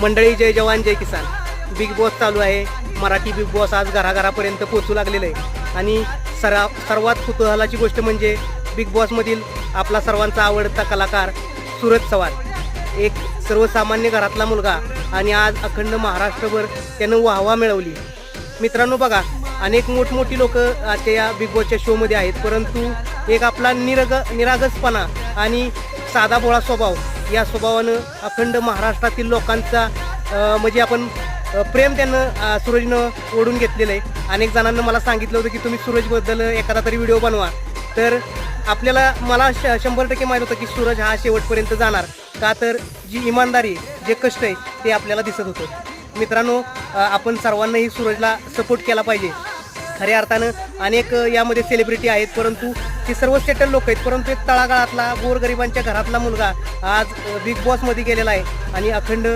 मंडळी, जय जवान जय किसान. Big boss चालू आहे. मराठी बिग बॉस आज घराघरापर्यंत पोहोचू लागलेलं आहे. आणि सर्वात कुतूहलाची गोष्ट म्हणजे बिग बॉसमधील आपला सर्वांचा आवडता कलाकार सूरज चव्हाण, एक सर्वसामान्य घरातला मुलगा, आणि आज अखंड महाराष्ट्रभर त्यानं वाहवा मिळवली. मित्रांनो बघा, अनेक मोठमोठी लोक आजच्या या बिग बॉसच्या शोमध्ये आहेत, परंतु एक आपला निरागसपणा आणि साधा भोळा स्वभाव, या स्वभावानं अखंड महाराष्ट्रातील लोकांचा म्हणजे आपण प्रेम त्यानं सूरजनं ओढून घेतलेलं आहे. अनेक जणांना मला सांगितलं होतं की तुम्ही सूरजबद्दल एखादा तरी व्हिडिओ बनवा. तर मला 100% माहीत होतं की सूरज हा शेवटपर्यंत जाणार, का तर जी इमानदारी, जे कष्ट आहे ते आपल्याला दिसत होतं. मित्रांनो, आपण सर्वांनाही सूरजला सपोर्ट केला पाहिजे. खऱ्या अर्थानं अनेक यामध्ये सेलिब्रिटी आहेत, परंतु ते सर्व सेटल लोक आहेत, परंतु एक तळागाळातला गोरगरिबांच्या घरातला मुलगा आज बिग बॉसमध्ये गेलेला आहे आणि अखंड